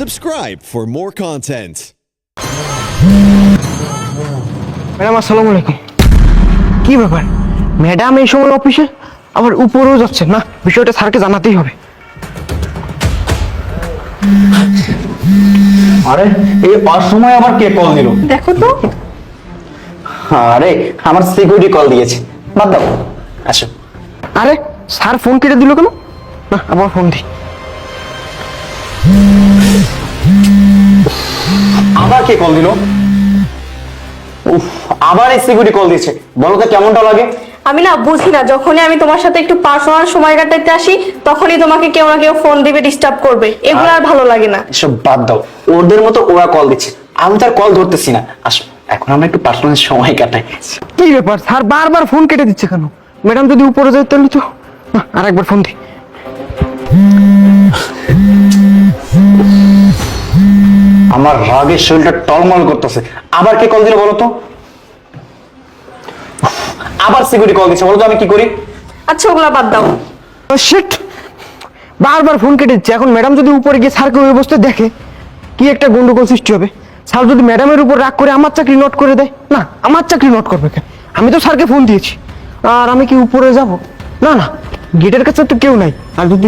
Subscribe for more content. Madam আসসালামু আলাইকুম। কি ব্যাপার, ম্যাডাম এই সময় অফিসে আবার উপরেও যাচ্ছেন না? বিষয়টা স্যারকে জানাতেই হবে। আরে এই অসময় আবার কে কল দিল? দেখো তো। আরে আমার সিকিউরিটি কল দিয়েছে, বাদ দাও, আসো। আরে স্যার ফোন কেটে দিল কেন? না আবার ফোন দিই। আবার কে কল দিল? উফ, আবার এই সিকিউরিটি কল দিয়েছে। বলো তো কেমনটা লাগে? আমি না বুঝি না, যখনই আমি তোমার সাথে একটু পার্সোনাল সময় কাটাতে আসি তখনই তোমাকে কেউ না কেউ ফোন দিবে, ডিস্টার্ব করবে। এগুলো আর ভালো লাগে না। এসব বাদ দাও, ওদের মতো ওরা কল দিচ্ছে, আমি তার কল ধরতেছি না। আসো এখন আমরা একটু পার্সোনাল সময় কাটাই। কি ব্যাপার, স্যার বারবার ফোন কেটে দিচ্ছে কেন? ম্যাডাম যদি উপরে যায় তাহলে তো আর একবার ফোন দিই। আমার রাগের শরীরটা টলমল করতেছে। আবার কে কল দিল বলো তো? আবার সিকিউরিটি কল দিচ্ছে, বলো তো আমি কি করি? আচ্ছা ওগুলা বাদ দাও। শিট, বারবার ফোন কেটে দিচ্ছে। এখন ম্যাডাম যদি উপরে গিয়ে স্যারকে ওই অবস্থায় দেখে, কি একটা গন্ডগোল সৃষ্টি হবে। স্যার যদি ম্যাডামের উপর রাগ করে আমার চাকরি নোট করে দেয়, না আমার চাকরি নোট করবে কেন? আমি তো স্যারকে ফোন দিয়েছি, আর আমি কি উপরে যাব? না না, গেটের কাছে তো কেউ নাই। আর যদি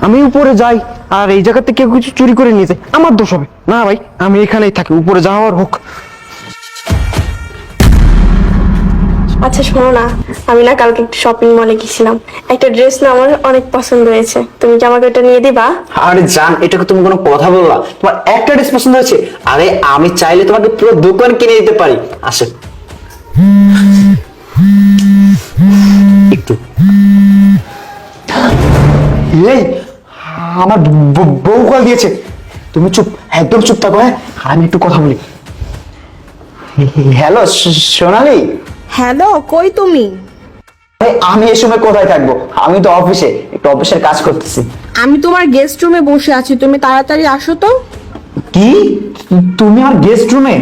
আমি উপরে যাই আর এই জায়গাতে কেউ কিছু চুরি করে নিয়ে যায়, আমার দোষ হবে না ভাই। আমি এখানেই থাকি, উপরে যাওয়ার হোক। আচ্ছা শোনো না, আমি না কালকে একটু শপিং মলে গেছিলাম, একটা ড্রেস না আমার অনেক পছন্দ হয়েছে। তুমি কি আমাকে ওটা নিয়ে দিবা? আরে জান, এটাকে তুমি কোনো কথা বললা? তোমার একটা ড্রেস পছন্দ হয়েছে? আরে আমি চাইলে তোমাকে পুরো দোকান কিনে দিতে পারি। আসে একটু। এই আমার বউ কল দিয়েছে। তুমি চুপ, একদম চুপ থাকো। হ্যাঁ, আমি একটু কথা বলি। হ্যালো সোনালি। হ্যালো, কই তুমি? আমি এই সময় কোথায় থাকবো? আমি তো অফিসে, একটু অফিসের কাজ করতেছি। আমি তোমার গেস্ট রুমে বসে আছি, তুমি তাড়াতাড়ি আসো তো। কি? তুমি আমার গেস্ট রুমে?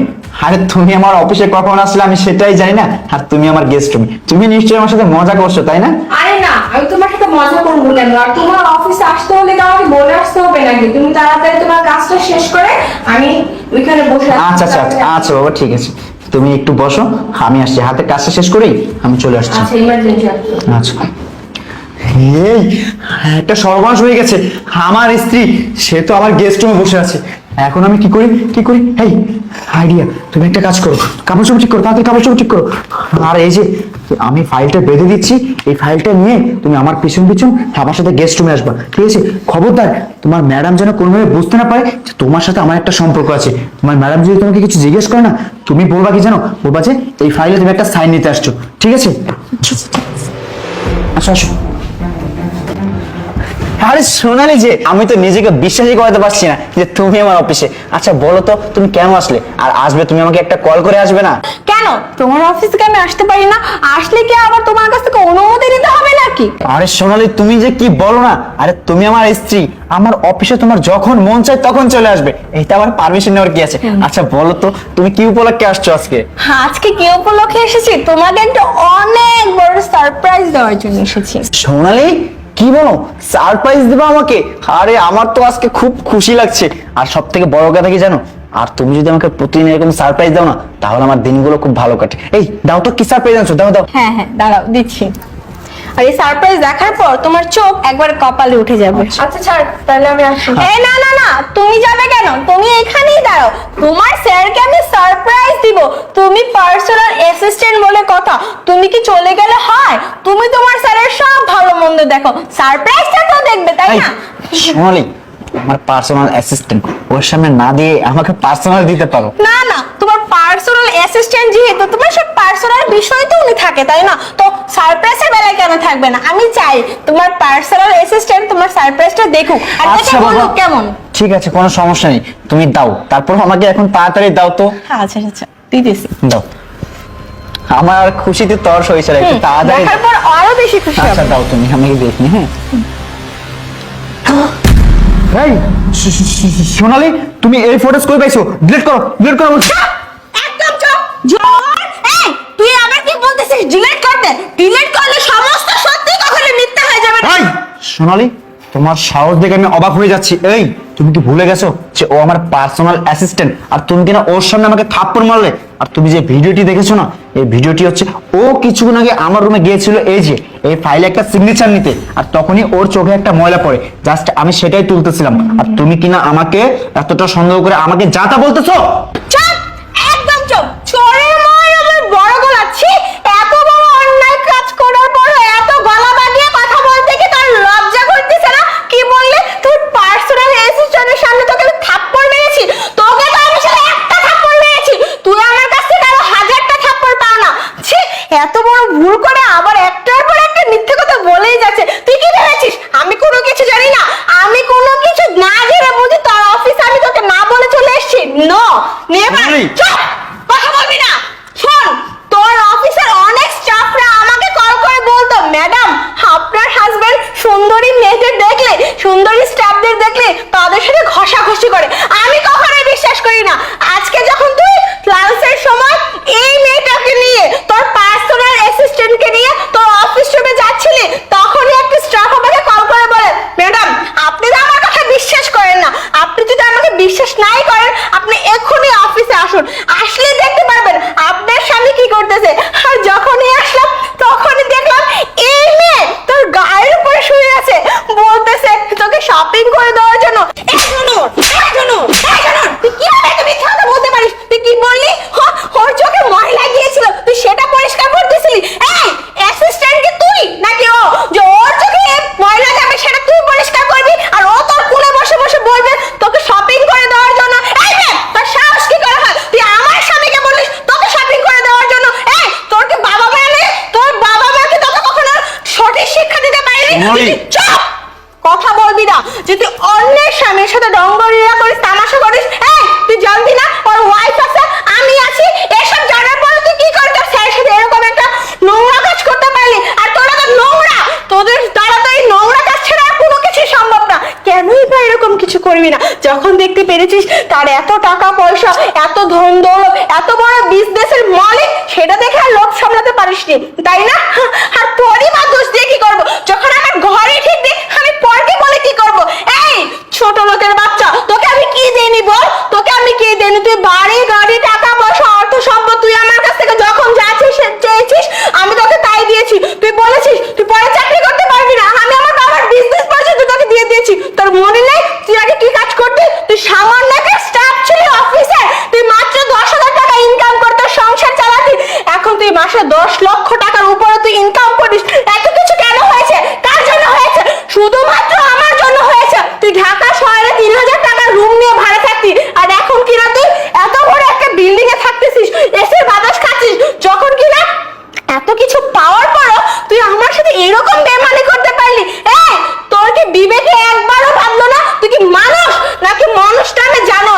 আরে তুমি আমার অফিসে কখন আসলে আমি সেটাই জানি না, আর তুমি আমার গেস্ট রুমে? তুমি নিশ্চয়ই আমার সাথে মজা করছো, তাই না? আরে না, আমি তোমার সাথে মজা করবো কেন? আর তোমার অফিসে আসতে হলে তো আমাকে বলে আসতে হবে নাকি? তুমি তাড়াতাড়ি তোমার কাজটা শেষ করে আমি ওইখানে বসে আছি। আচ্ছা আচ্ছা আচ্ছা আচ্ছা বাবা, ঠিক আছে, তুমি একটু বসো, আমি আসছি। হাতে কাজটা শেষ করেই আমি চলে আসছি। আচ্ছা ইমার্জেন্সি। আচ্ছা। এই একটা সর্বনাশ হয়ে গেছে। আমার স্ত্রী, সে তো আমার গেস্ট রুমে বসে আছে। এখন আমি কি করি কি করি? এই আইডিয়া, তুমি একটা কাজ করো, কাপড় চোপড় ঠিক করো, তাড়াতাড়ি কাপড় চোপড় ঠিক করো। আর এই যে আমি ফাইলটা বেঁধে দিচ্ছি, এই ফাইলটা নিয়ে তুমি আমার পিছন পিছন আমার সাথে গেস্ট রুমে আসবা, ঠিক আছে? খবরদার তোমার ম্যাডাম যেন কোনোভাবে বুঝতে না পারে যে তোমার সাথে আমার একটা সম্পর্ক আছে। তোমার ম্যাডাম যদি তোমাকে কিছু জিজ্ঞেস করে না, তুমি বলবা কি জানো? বলবা যে এই ফাইলে তুমি একটা সাইন নিতে আসছো, ঠিক আছে? আসো আসো। আরে সোনালি যে, আমি তো নিজেকে বিশ্বাসই করতে পারছি না যে তুমি আমার অফিসে। আচ্ছা বলো তো তুমি কেন আসলে? আর আসবে তুমি আমাকে একটা কল করে আসবে না? কেন তোমার অফিসে আমি আসতে পারি না? আসলে কি আবার তোমার কাছ থেকে অনুমতি নিতে হবে নাকি? আরে সোনালি তুমি যে কি বলো না। আরে তুমি আমার স্ত্রী, আমার অফিসে তোমার যখন মন চায় তখন চলে আসবে, এটা আমার পারমিশন নেওয়ার কি আছে? আচ্ছা বলো তো তুমি কি উপলক্ষে আসছো আজকে? আজকে কি উপলক্ষে এসেছি? তোমাকে একটা অনেক বড় সারপ্রাইজ দেওয়ার জন্য এসেছি। সোনালি কি বলো, সারপ্রাইজ দিবা আমাকে? আরে আমার তো আজকে খুব খুশি লাগছে। আর সব থেকে বড় কথা কি জানো? আর তুমি যদি আমাকে প্রতিদিন এরকম সারপ্রাইজ দাও না, তাহলে আমার দিনগুলো খুব ভালো কাটে। এই দাও তো, কি সারপ্রাইজ আনছো? দাও দাও। হ্যাঁ হ্যাঁ দাঁড়াও দিচ্ছি। আর এই সারপ্রাইজ দেখার পর তোমার চোখ একবার কপালে উঠে যাবে। আচ্ছা ছাড়, তাহলে আমি আসি। এই না না না, তুমি যাবে কেন? তুমি এখানেই দাঁড়াও। তোমার স্যারকে আমি সারপ্রাইজ দিব, তুমি পার্সোনাল অ্যাসিস্ট্যান্ট বলে কথা। তুমি কি চলে গেলে হয়? তুমি তোমার স্যারের সব ভালো মন্দ দেখো, সারপ্রাইজটা তো দেখবে, তাই না? সোনালি, আমার পার্সোনাল অ্যাসিস্ট্যান্ট, ওর সামনে না দিয়ে আমাকে পার্সোনাল দিতে পারো? না না, তোমার পার্সোনাল অ্যাসিস্ট্যান্ট যেহেতু, তোমার সব পার্সোনাল বিষয় তো উনি থাকে, তাই না? তো সারপ্রাইজের বেলায় কেন থাকবে না? আমি চাই তোমার পার্সোনাল অ্যাসিস্ট্যান্ট তোমার সারপ্রাইজটা দেখুক আর দেখে বলুক কেমন। ঠিক আছে, কোনো সমস্যা নেই, তুমি দাও। তারপর আমাকে এখন তাড়াতাড়ি দাও তো। আচ্ছা আচ্ছা দিতেছি। দাও, আমার আর খুশিতে তর সইছে না, একটু তাড়াতাড়ি। দেখার পর আরো বেশি খুশি আচ্ছা হবে। দাও, তুমি আমাকে দেখি। হ্যাঁ, এই সোনালি, তুমি এই ফটোস কই পাইছো? ডিলিট করো, ডিলিট করো। একদম চুপ জোর। এই তুই আবার কি বলতেছিস? ডিলিট করতে? ডিলিট করলে সমস্ত সত্যি কখনো মিথ্যা হয়ে যাবে না। এই সোনালি, তোমার সাহস দেখে আমি অবাক হয়ে যাচ্ছি। এই তুমি কি ভুলে গেছো যে ও আমার পার্সোনাল অ্যাসিস্ট্যান্ট, আর তুমি কিনা ওর সামনে আমাকে থাপ্পড় মারলে? আর তুমি যে ভিডিওটি দেখেছো না, এই ভিডিওটি হচ্ছে ও কিছুক্ষণ আগে আমার রুমে গিয়েছিল এই যে এই ফাইলে একটা সিগনেচার নিতে, আর তখনই ওর চোখে একটা ময়লা পড়ে, জাস্ট আমি সেটাই তুলতেছিলাম, আর তুমি কিনা আমাকে এতটা সন্দেহ করে আমাকে যা তা বলতেছো। চুপ, একদম চুপ। চোরের মায়ের আমার বড় গলাচ্ছি, এত বড় অন্যায় কাজ করার পর এত গলা বাড়িয়ে কথা বলতে কি তোর লজ্জা করতেছে না? কি বললে? তোর পার্সোনাল অ্যাসিস্ট্যান্টের সামনে তোকে আমি থাপ্পড় মেরেছি? তোকে তো আমি শুধু একটা থাপ্পড় মেরেছি, তুই আমার কাছ থেকে আরো 1000টা থাপ্পড় পাও না। ছি, এত বড় ভুল করে আবার একটার পর একটা মিথ্যে কথা বলেই যাচ্ছে। তুই কি ভেবেছিস আমি কোনো কিছু জানি না? আমি কোনো কিছু না জেনে বুঝি তোর অফিসে আমি তোকে না বলে চলে এসেছি? No, never. চুপ, কথা বলবি না। শোন, তোর অফিসের অনেক স্টাফরা আমাকে কল করে বলতো, ম্যাডাম আপনার হাজবেন্ড সুন্দরী মেয়েদের দেখলে, সুন্দরী স্টাফদের দেখলে তাদের সাথে ঘষাঘষি করে। আমি কখনোই বিশ্বাস করি না। আজকে যখন তুই ক্লাসের সময় এই মেয়েটাকে নিয়ে, তোর পার্সোনাল অ্যাসিস্ট্যান্টকে নিয়ে তোর অফিস রুমে যাচ্ছিলি, তখনই একটা স্টাফ আমাকে কল করে বলে, ম্যাডাম আপনি তো আমার কথা বিশ্বাস করেন না, আপনি যদি আমাকে বিশ্বাস নাই করেন আপনি এক্ষুনি অফিসে আসুন, আসলে দেখতে পারবেন আপনার স্বামী কি করতেছে। আর যখনই আসলাম তখনই দেখলাম এই মেয়ে তোর গায়ের উপরে শুয়ে আছে, বলতেছে তোকে শপিং করে দেওয়ার জন্য। তুই কিভাবে তুমি মিথ্যা কথা বলতে পারিস? তুই কি বললি? ওর চোখে ময়লা গিয়েছিল, তুই সেটা পরিষ্কার করতেছিলি? এই অ্যাসিস্ট্যান্ট কি তুই নাকি ও, যে ওর চোখে ময়লা যাবে সেটা তুই পরিষ্কার করবি, আর ও তোর কোলে বসে বসে বলবে তোকে শপিং করে দেওয়ার জন্য? এই মেয়ে, তোর সাহস কি করে হয় তুই আমার স্বামীকে বলিস তোকে শপিং করে দেওয়ার জন্য? এই তোর কি বাবা মা নেই? তোর বাবা মা কি তোকে কখনো সঠিক শিক্ষা দিতে পারেনি? চুপ, কথা বলবি না। যদি অন্যের স্বামীর সাথে ডঙ্গলীলা করিস, তামাশা করিস, এই তুই জানবি না ওর ওয়াইফ আছে, আমি আছি, এসব জানার পরে তুই কি করে তোর স্যারের সাথে এরকম একটা নোংরা কাজ করতে পারলি? আর তোরা তো নোংরা, তোদের দ্বারা তো এই নোংরা কাজ ছাড়া আর কোনো কিছু সম্ভব না। কেনই বা এরকম কিছু করবি না? যখন দেখতে পেরেছিস তার এত টাকা পয়সা, এত ধন দৌলত, এত বড় বিজনেসের মালিক, সেটা দেখে আর লোভ সামলাতে পারিসনি, তাই না? আর তোরই বা দোষ দিয়ে কি করবো? যখন আমার ঘরে ঠিক নেই আমি পরকে বলে কি করবো? এই ছোট লোকের বাচ্চা, তোকে আমি কি দেইনি বল? তোকে আমি কি দেইনি? তুই বাড়ি গাড়ি টাকা পয়সা অর্থ সম্পদ তুই আমার কাছ থেকে যখন চেয়েছিস আমি তোকে তাই দিয়েছি। তুই বলেছিস তুই পরে চাকরি করতে পারবি না, আমি আমার বাবার বিজনেস পর্যন্ত তোকে দিয়ে দিয়েছি। তোর মনে নেই তুই আগে কি কাজ করতি? তুই সামান্য একটা স্টাফ ছিলি অফিসে, তুই মাত্র 10,000 টাকা ইনকাম করতে সংসার চালাতি, এখন তুই মাসে 10 লক্ষ টাকার উপরে তুই ইনকাম করিস। এত কিছু কেন হয়েছে? কার জন্য হয়েছে? শুধুমাত্র আমার জন্য হয়েছে। তুই ঢাকা শহরে 3,000 টাকার রুম নিয়ে ভাড়া থাকতি, আর এখন কিনা তুই এত বড় একটা বিল্ডিং এ থাকতেছিস, এসে বাতাস খাচ্ছিস, যখন কিনা এত কিছু পাওয়ার পরও তুই আমার সাথে এরকম বেমানি করতে পারলি? এই তোর কি বিবেকে একবারও ভাবলো না তুই কি মানুষ নাকি মানুষটা আমি জানো?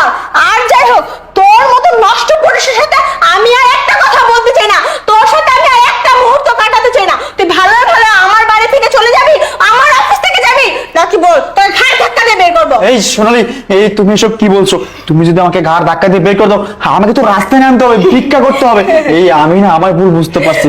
আর যাই হোক, তোর মতো নষ্ট পুরুষের সাথে আমি আর একটা কথা বলতে চাই না, তোর সাথে আমি আর একটা মুহূর্ত কাটাতে চাই না। তুই ভালো ভালো আমার বাড়ি থেকে চলে যাবি, আমার অফিস থেকে যাবি, নাকি বল তোর ঘাড় ধাক্কা দিয়ে বের করবো? এই সোনালি, এই তুমি এসব কি বলছো? তুমি যদি আমাকে ঘাড় ধাক্কা দিয়ে বের করে দাও, আমাকে তো রাস্তায় নামতে হবে, ভিক্ষা করতে হবে। এই আমি না আমার ভুল বুঝতে পারছি।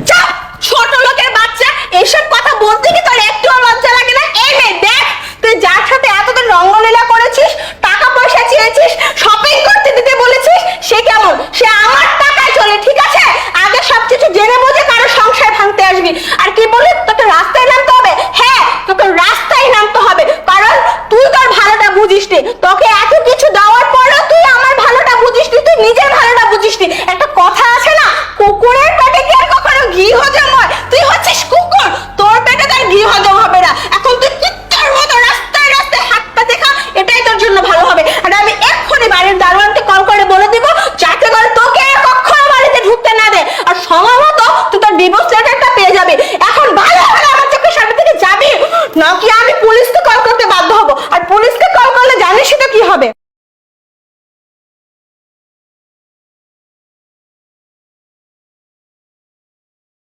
ছোট লোকের বাচ্চা, এসব কথা বলতে কি তোর একটুও লজ্জা লাগে না? এই মেয়ে দেখ, তুই যার সাথে এতদিন রঙ্গলীলা করেছিস, টাকা পয়সা চেয়েছিস, শপিং করতে দিতে বলেছিস, সে কেমন? সে আমার টাকায় চলে, ঠিক আছে? আগে সবকিছু জেনে বুঝে কারো সংসার ভাঙতে আসবি। আর কি বলি, তোকে রাস্তায় নামতে হবে? হ্যাঁ, তোকে রাস্তায় নামতে হবে, কারণ তুই তোর ভালোটা বুঝিসনি। তোকে এত কিছু দেওয়ার পরেও তুই আমার ভালোটা বুঝিসনি, তুই নিজের ভালোটা বুঝিসনি। একটা কথা আছে না, কুকুরের পেটে কি আর কখনো ঘি হজম হয়? তুই হচ্ছিস কুকুর, তোর পেটে তার ঘি হজম হবে না। এখন তুই কুত্তার মতো রাস্তায় রাস্তায় হাঁটতে দেখা, এটাই তোর জন্য ভালো হবে। আর আমি এক্ষুনি বাড়ির দারোয়ানকে কল করে বলে দিব, যাতে করে তোকে আর কখনো বাড়িতে ঢুকতে না দে। আর সময় মতো তুই তোর ডিভোর্স লেটারটা পেয়ে যাবি। এখন ভালো ভালো আমার চোখের সামনে থেকে যাবি, নাকি আমি পুলিশকে কল করতে বাধ্য হব? আর পুলিশকে কল করলে জানিস সেটা কি হবে?